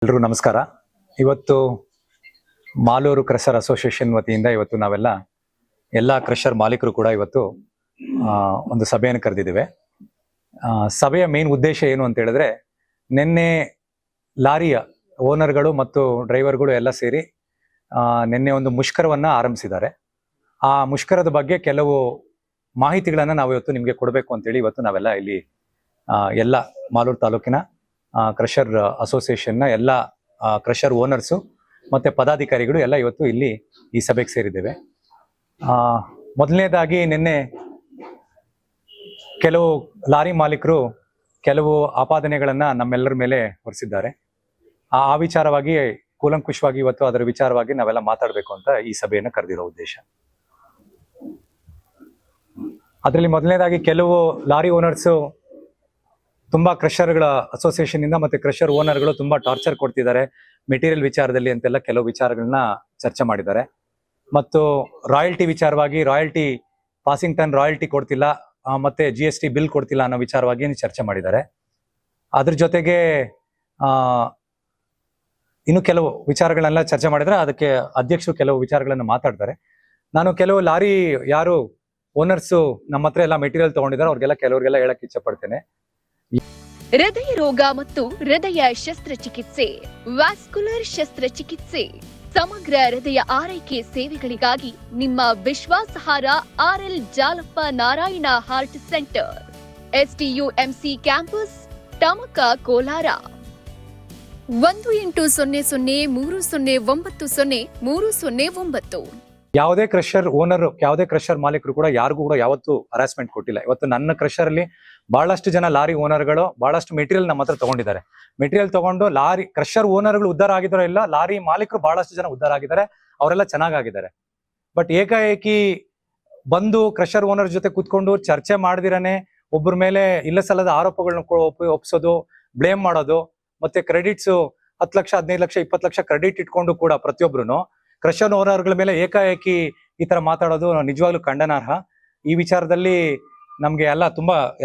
ಎಲ್ಲರೂ ನಮಸ್ಕಾರ. ಇವತ್ತು ಮಾಲೂರು ಕ್ರಷರ್ ಅಸೋಸಿಯೇಷನ್ ವತಿಯಿಂದ ಇವತ್ತು ನಾವೆಲ್ಲ ಎಲ್ಲ ಕ್ರಷರ್ ಮಾಲೀಕರು ಕೂಡ ಇವತ್ತು ಒಂದು ಸಭೆಯನ್ನು ಕರೆದಿದ್ದೇವೆ. ಸಭೆಯ ಮೇನ್ ಉದ್ದೇಶ ಏನು ಅಂತ ಹೇಳಿದ್ರೆ, ನಿನ್ನೆ ಲಾರಿಯ ಓನರ್ಗಳು ಮತ್ತು ಡ್ರೈವರ್ಗಳು ಎಲ್ಲ ಸೇರಿ ನಿನ್ನೆ ಒಂದು ಮುಷ್ಕರವನ್ನ ಆರಂಭಿಸಿದ್ದಾರೆ. ಆ ಮುಷ್ಕರದ ಬಗ್ಗೆ ಕೆಲವು ಮಾಹಿತಿಗಳನ್ನು ನಾವು ಇವತ್ತು ನಿಮಗೆ ಕೊಡಬೇಕು ಅಂತೇಳಿ ಇವತ್ತು ನಾವೆಲ್ಲ ಇಲ್ಲಿ ಎಲ್ಲ ಮಾಲೂರು ತಾಲೂಕಿನ ಕ್ರಷರ್ ಅಸೋಸಿಯೇಷನ್ನ ಎಲ್ಲ ಕ್ರಷರ್ ಓನರ್ಸು ಮತ್ತೆ ಪದಾಧಿಕಾರಿಗಳು ಎಲ್ಲ ಇವತ್ತು ಇಲ್ಲಿ ಈ ಸಭೆಗೆ ಸೇರಿದ್ದೇವೆ. ಮೊದಲನೇದಾಗಿ ನಿನ್ನೆ ಕೆಲವು ಲಾರಿ ಮಾಲೀಕರು ಕೆಲವು ಆಪಾದನೆಗಳನ್ನ ನಮ್ಮೆಲ್ಲರ ಮೇಲೆ ಹೊರಿಸಿದ್ದಾರೆ. ಆ ವಿಚಾರವಾಗಿ ಕೂಲಂಕುಷವಾಗಿ ಇವತ್ತು ಅದರ ವಿಚಾರವಾಗಿ ನಾವೆಲ್ಲ ಮಾತಾಡಬೇಕು ಅಂತ ಈ ಸಭೆಯನ್ನು ಕರೆದಿರೋ ಉದ್ದೇಶ. ಅದರಲ್ಲಿ ಮೊದಲನೇದಾಗಿ ಕೆಲವು ಲಾರಿ ಓನರ್ಸು ತುಂಬಾ ಕ್ರಷರ್ಗಳ ಅಸೋಸಿಯೇಷನ್ ಇಂದ ಮತ್ತೆ ಕ್ರಷರ್ ಓನರ್ಗಳು ತುಂಬಾ ಟಾರ್ಚರ್ ಕೊಡ್ತಿದ್ದಾರೆ ಮೆಟೀರಿಯಲ್ ವಿಚಾರದಲ್ಲಿ ಅಂತೆಲ್ಲ ಕೆಲವು ವಿಚಾರಗಳನ್ನ ಚರ್ಚೆ ಮಾಡಿದ್ದಾರೆ. ಮತ್ತು ರಾಯಲ್ಟಿ ವಿಚಾರವಾಗಿ ರಾಯಲ್ಟಿ ಪಾಸಿಂಗ್ ಟನ್ ರಾಯಲ್ಟಿ ಕೊಡ್ತಿಲ್ಲ ಮತ್ತೆ GST ಬಿಲ್ ಕೊಡ್ತಿಲ್ಲ ಅನ್ನೋ ವಿಚಾರವಾಗಿ ಚರ್ಚೆ ಮಾಡಿದ್ದಾರೆ. ಅದ್ರ ಜೊತೆಗೆ ಇನ್ನು ಕೆಲವು ವಿಚಾರಗಳನ್ನೆಲ್ಲ ಚರ್ಚೆ ಮಾಡಿದ್ರೆ ಅದಕ್ಕೆ ಅಧ್ಯಕ್ಷರು ಕೆಲವು ವಿಚಾರಗಳನ್ನು ಮಾತಾಡ್ತಾರೆ. ನಾನು ಕೆಲವು ಲಾರಿ ಯಾರು ಓನರ್ಸು ನಮ್ಮ ಹತ್ರ ಎಲ್ಲ ಮೆಟೀರಿಯಲ್ ತಗೊಂಡಿದ್ದಾರೆ ಅವ್ರಿಗೆಲ್ಲ ಕೆಲವರಿಗೆಲ್ಲ ಹೇಳಕ್ ಇಚ್ಛೆ ಪಡ್ತೇನೆ. ಹೃದಯ ರೋಗ ಮತ್ತು ಹೃದಯ ಶಸ್ತ್ರಚಿಕಿತ್ಸೆ, ವ್ಯಾಸ್ಕುಲರ್ ಶಸ್ತ್ರಚಿಕಿತ್ಸೆ, ಸಮಗ್ರ ಹೃದಯ ಆರೈಕೆ ಸೇವೆಗಳಿಗಾಗಿ ನಿಮ್ಮ ವಿಶ್ವಾಸಾರ್ಹ RL Jalappa Narayana heart centre, STUMC campus, Tamaka, Kolar. 180030090309. ಯಾವುದೇ ಕ್ರಷರ್ ಓನರ್ ಯಾವುದೇ ಕ್ರಷರ್ ಮಾಲೀಕರು ಕೂಡ ಯಾರಿಗೂ ಕೂಡ ಯಾವತ್ತೂ ಹರಾಸ್ಮೆಂಟ್ ಕೊಟ್ಟಿಲ್ಲ. ಇವತ್ತು ನನ್ನ ಕ್ರಷರ್ ಅಲ್ಲಿ ಬಹಳಷ್ಟು ಜನ ಲಾರಿ ಓನರ್ಗಳು ಬಹಳಷ್ಟು ಮೆಟೀರಿಯಲ್ ನಮ್ಮ ಹತ್ರ ತಗೊಂಡಿದ್ದಾರೆ. ಮೆಟೀರಿಯಲ್ ತಗೊಂಡು ಲಾರಿ ಕ್ರಷರ್ ಓನರ್ಗಳು ಉದ್ಧಾರ ಆಗಿದಾರೋ ಇಲ್ಲ, ಲಾರಿ ಮಾಲೀಕರು ಬಹಳಷ್ಟು ಜನ ಉದ್ಧಾರ ಆಗಿದ್ದಾರೆ, ಅವರೆಲ್ಲ ಚೆನ್ನಾಗಿದ್ದಾರೆ. ಬಟ್ ಏಕಾಏಕಿ ಬಂದು ಕ್ರಷರ್ ಓನರ್ ಜೊತೆ ಕೂತ್ಕೊಂಡು ಚರ್ಚೆ ಮಾಡದಿರನೆ ಒಬ್ಬರ ಮೇಲೆ ಇಲ್ಲ ಸಲ್ಲದ ಆರೋಪಗಳನ್ನ ಒಪ್ಸೋದು, ಬ್ಲೇಮ್ ಮಾಡೋದು, ಮತ್ತೆ ಕ್ರೆಡಿಟ್ಸ್ 10 ಲಕ್ಷ 15 ಲಕ್ಷ 20 ಲಕ್ಷ ಕ್ರೆಡಿಟ್ ಇಟ್ಕೊಂಡು ಕೂಡ ಪ್ರತಿಯೊಬ್ರು ಕ್ರಷರ್ ಓನರ್ಗಳ ಮೇಲೆ ಏಕಾಏಕಿ ಈ ತರ ಮಾತಾಡೋದು ನಿಜವಾಗ್ಲೂ ಖಂಡನಾರ್ಹ. ಈ ವಿಚಾರದಲ್ಲಿ ನಮ್ಗೆ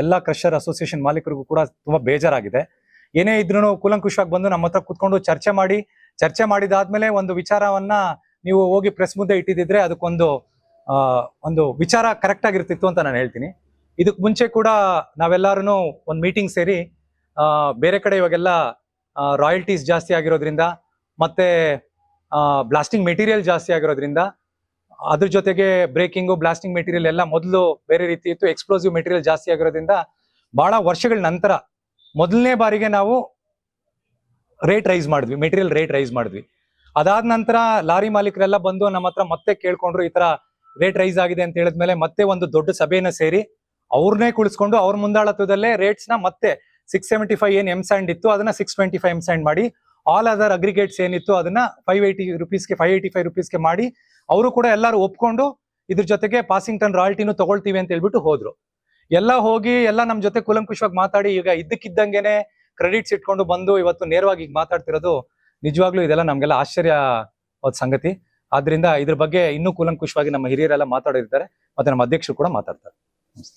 ಎಲ್ಲ ಕ್ರಷರ್ ಅಸೋಸಿಯೇಷನ್ ಮಾಲೀಕರಿಗೂ ಕೂಡ ತುಂಬಾ ಬೇಜಾರಾಗಿದೆ. ಏನೇ ಇದ್ರೂ ಕೂಲಂಕುಷವಾಗಿ ಬಂದು ನಮ್ಮ ಹತ್ರ ಕುತ್ಕೊಂಡು ಚರ್ಚೆ ಮಾಡಿದಾದ್ಮೇಲೆ ಒಂದು ವಿಚಾರವನ್ನ ನೀವು ಹೋಗಿ ಪ್ರೆಸ್ ಮುದ್ದೆ ಇಟ್ಟಿದ್ರೆ ಅದಕ್ಕೊಂದು ಒಂದು ವಿಚಾರ ಕರೆಕ್ಟ್ ಆಗಿರ್ತಿತ್ತು ಅಂತ ನಾನು ಹೇಳ್ತೀನಿ. ಇದಕ್ ಮುಂಚೆ ಕೂಡ ನಾವೆಲ್ಲರೂ ಒಂದು ಮೀಟಿಂಗ್ ಸೇರಿ ಬೇರೆ ಕಡೆ ಇವಾಗೆಲ್ಲ ರಾಯಲ್ಟೀಸ್ ಜಾಸ್ತಿ ಆಗಿರೋದ್ರಿಂದ ಮತ್ತೆ ಬ್ಲಾಸ್ಟಿಂಗ್ ಮೆಟೀರಿಯಲ್ ಜಾಸ್ತಿ ಆಗಿರೋದ್ರಿಂದ, ಅದ್ರ ಜೊತೆಗೆ ಬ್ರೇಕಿಂಗು ಬ್ಲಾಸ್ಟಿಂಗ್ ಮೆಟೀರಿಯಲ್ ಎಲ್ಲ ಮೊದಲು ಬೇರೆ ರೀತಿ ಇತ್ತು, ಎಕ್ಸ್ಪ್ಲೋಸಿವ್ ಮೆಟೀರಿಯಲ್ ಜಾಸ್ತಿ ಆಗಿರೋದ್ರಿಂದ ಬಹಳ ವರ್ಷಗಳ ನಂತರ ಮೊದಲನೇ ಬಾರಿಗೆ ನಾವು ಮೆಟೀರಿಯಲ್ ರೇಟ್ ರೈಸ್ ಮಾಡಿದ್ವಿ. ಅದಾದ ನಂತರ ಲಾರಿ ಮಾಲೀಕರೆಲ್ಲ ಬಂದು ನಮ್ಮ ಹತ್ರ ಮತ್ತೆ ಕೇಳ್ಕೊಂಡ್ರು, ಈ ತರ ರೇಟ್ ರೈಸ್ ಆಗಿದೆ ಅಂತ ಹೇಳಿದ್ಮೇಲೆ ಮತ್ತೆ ಒಂದು ದೊಡ್ಡ ಸಭೆಯನ್ನ ಸೇರಿ ಅವ್ರನ್ನೇ ಕುಳಿಸ್ಕೊಂಡು ಅವ್ರ ಮುಂದಾಳತ್ವದಲ್ಲೇ ರೇಟ್ಸ್ ನ ಮತ್ತೆ 675 ಏನ್ ಎಮ್ ಸ್ಯಾಂಡ್ ಇತ್ತು ಅದನ್ನ 625 ಎಮ್ ಸ್ಯಾಂಡ್ ಮಾಡಿ, ಆಲ್ ಅದರ್ ಅಗ್ರಿಗೇಟ್ಸ್ ಏನಿತ್ತು ಅದನ್ನ 585 ರುಪೀಸ್ಗೆ ಮಾಡಿ ಅವರು ಕೂಡ ಎಲ್ಲರೂ ಒಪ್ಕೊಂಡು ಇದ್ರ ಜೊತೆಗೆ ಪಾಸಿಂಗ್ ಟನ್ ರಾಯಲ್ಟಿನೂ ತಗೊಳ್ತೀವಿ ಅಂತ ಹೇಳ್ಬಿಟ್ಟು ಹೋದ್ರು. ಎಲ್ಲ ಹೋಗಿ ಎಲ್ಲ ನಮ್ ಜೊತೆ ಕೂಲಂಕುಷವಾಗಿ ಮಾತಾಡಿ ಈಗ ಇದ್ದಕ್ಕಿದ್ದಂಗೆನೆ ಕ್ರೆಡಿಟ್ಸ್ ಇಟ್ಕೊಂಡು ಬಂದು ಇವತ್ತು ನೇರವಾಗಿ ಮಾತಾಡ್ತಿರೋದು ನಿಜವಾಗ್ಲೂ ಇದೆಲ್ಲ ನಮ್ಗೆಲ್ಲ ಆಶ್ಚರ್ಯವಾದ ಸಂಗತಿ. ಆದ್ರಿಂದ ಇದ್ರ ಬಗ್ಗೆ ಇನ್ನೂ ಕೂಲಂಕುಷವಾಗಿ ನಮ್ಮ ಹಿರಿಯರೆಲ್ಲ ಮಾತಾಡಿರ್ತಾರೆ, ಮತ್ತೆ ನಮ್ಮ ಅಧ್ಯಕ್ಷರು ಕೂಡ ಮಾತಾಡ್ತಾರೆ.